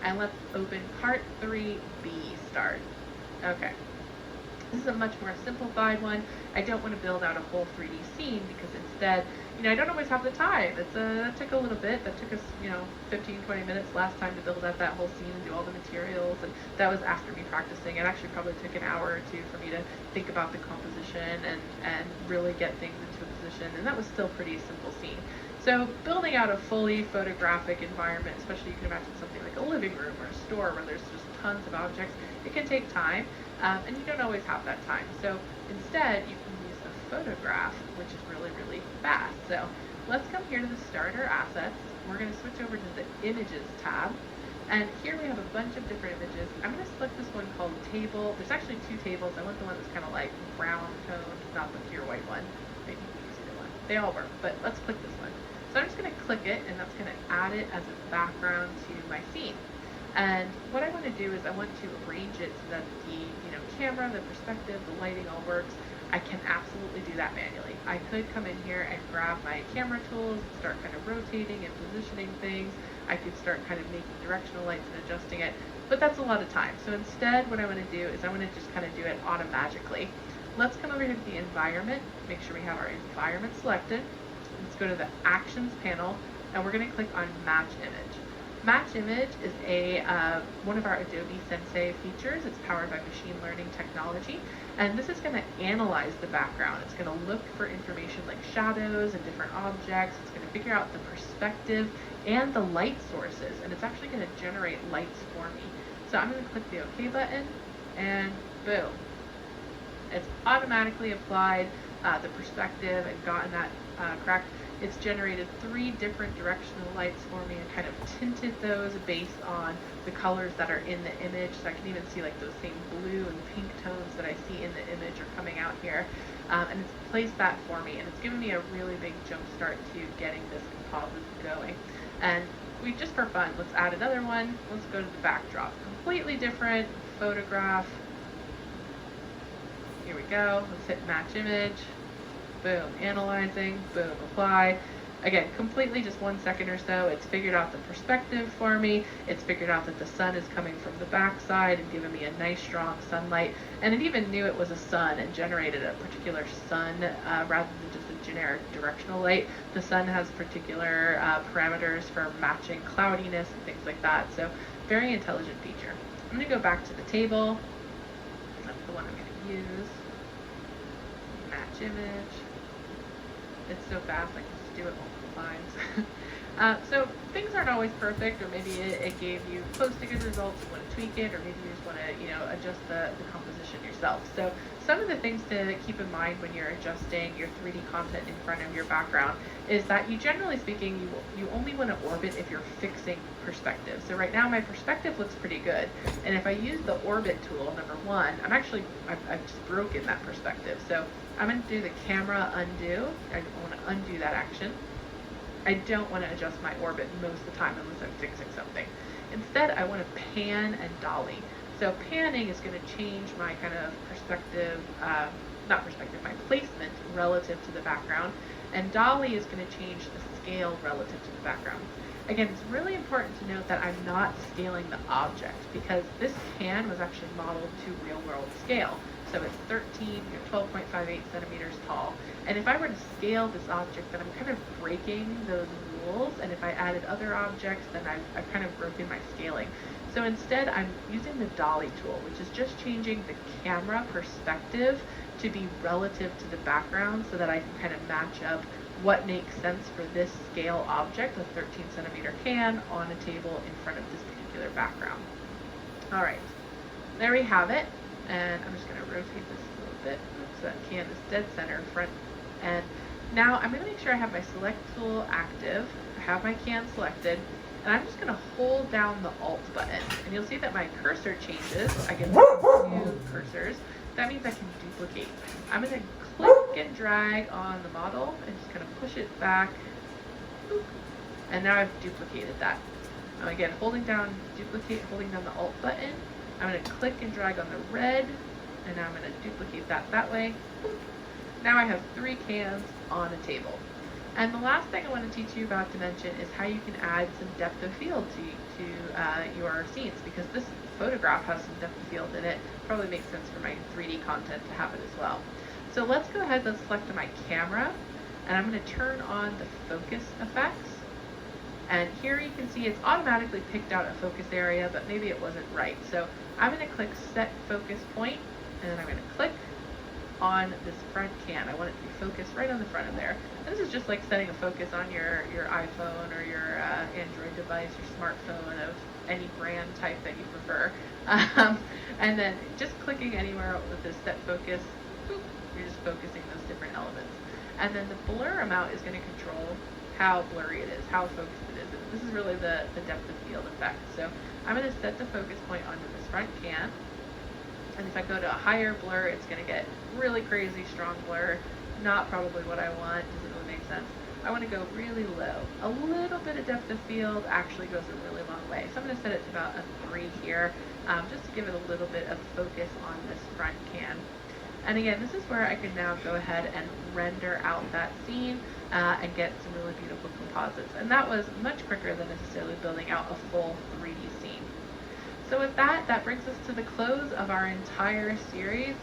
And let's open part 3B start. Okay. This is a much more simplified one. I don't want to build out a whole 3D scene because instead, I don't always have the time. That took a little bit. That took us, 15, 20 minutes last time to build out that whole scene and do all the materials. And that was after me practicing. It actually probably took an hour or two for me to think about the composition and really get things into a position. And that was still a pretty simple scene. So building out a fully photographic environment, especially you can imagine something like a living room or a store where there's just tons of objects, it can take time. And you don't always have that time. So instead, you can use a photograph, which is really, really fast. So let's come here to the starter assets. We're going to switch over to the images tab. And here we have a bunch of different images. I'm going to select this one called table. There's actually two tables. I want the one that's kind of like brown toned, not the pure white one. Maybe you can use either one. They all work, but let's click this one. So I'm just going to click it, and that's going to add it as a background to my scene. And what I want to do is I want to arrange it so that the camera, the perspective, the lighting all works. I can absolutely do that manually. I could come in here and grab my camera tools and start kind of rotating and positioning things. I could start kind of making directional lights and adjusting it, but that's a lot of time. So instead, what I want to do is I want to just kind of do it automatically. Let's come over here to the environment, make sure we have our environment selected. Let's go to the actions panel, and we're going to click on match image. Match image is one of our Adobe Sensei features. It's powered by machine learning technology, and this is going to analyze the background. It's going to look for information like shadows and different objects. It's going to figure out the perspective and the light sources, and it's actually going to generate lights for me. So I'm going to click the OK button, and boom. It's automatically applied the perspective and gotten that correct. It's generated 3 different directional lights for me and kind of tinted those based on the colors that are in the image. So I can even see like those same blue and pink tones that I see in the image are coming out here. And it's placed that for me, and it's given me a really big jump start to getting this composite going. And just for fun, let's add another one. Let's go to the backdrop. Completely different photograph. Here we go. Let's hit match image. Boom, analyzing, boom, apply. Again, completely just 1 second or so. It's figured out the perspective for me. It's figured out that the sun is coming from the backside and given me a nice strong sunlight. And it even knew it was a sun and generated a particular sun rather than just a generic directional light. The sun has particular parameters for matching cloudiness and things like that. So very intelligent feature. I'm going to go back to the table. That's the one I'm going to use. Match image. It's so fast, I can just do it multiple times. So things aren't always perfect, or maybe it gave you close to good results, you want to tweak it, or maybe you just want to adjust the composition yourself. So some of the things to keep in mind when you're adjusting your 3D content in front of your background is that generally speaking, you only want to orbit if you're fixing perspective. So right now my perspective looks pretty good, and if I use the orbit tool, number 1, I've just broken that perspective. So I'm going to do the camera undo. I want to undo that action. I don't want to adjust my orbit most of the time unless I'm fixing something. Instead, I want to pan and dolly. So panning is going to change my kind of perspective, my placement relative to the background. And dolly is going to change the scale relative to the background. Again, it's really important to note that I'm not scaling the object because this can was actually modeled to real world scale. So it's 12.58 centimeters tall. And if I were to scale this object, then I'm kind of breaking those rules. And if I added other objects, then I've kind of broken my scaling. So instead, I'm using the dolly tool, which is just changing the camera perspective to be relative to the background so that I can kind of match up what makes sense for this scale object, a 13 centimeter can on a table in front of this particular background. All right, there we have it. And I'm just going to rotate this a little bit so that can is dead center in front. And now I'm going to make sure I have my select tool active. I have my can selected, and I'm just going to hold down the Alt button. And you'll see that my cursor changes. I get 2 cursors. That means I can duplicate. I'm going to click and drag on the model and just kind of push it back. And now I've duplicated that. Now again, holding down the Alt button. I'm going to click and drag on the red, and now I'm going to duplicate that way. Now I have 3 cans on a table. And the last thing I want to teach you about dimension is how you can add some depth of field to your scenes, because this photograph has some depth of field in it. Probably makes sense for my 3D content to have it as well. So let's go ahead, let's select my camera, and I'm going to turn on the focus effects. And here you can see it's automatically picked out a focus area, but maybe it wasn't right. So I'm going to click Set Focus Point, and then I'm going to click on this front cam. I want it to be focused right on the front of there. And this is just like setting a focus on your iPhone or your Android device, your smartphone of any brand type that you prefer. And then just clicking anywhere with this Set Focus, boop, you're just focusing those different elements. And then the blur amount is going to control how blurry it is, how focused it is. And this is really the depth of field effect. So I'm going to set the focus point onto this front cam. And if I go to a higher blur, it's going to get really crazy strong blur. Not probably what I want. Doesn't really make sense. I want to go really low. A little bit of depth of field actually goes a really long way. So I'm going to set it to about a 3 here, just to give it a little bit of focus on this front cam. And again, this is where I can now go ahead and render out that scene and get some really beautiful composites. And that was much quicker than necessarily building out a full 3D scene. So with that, that brings us to the close of our entire series.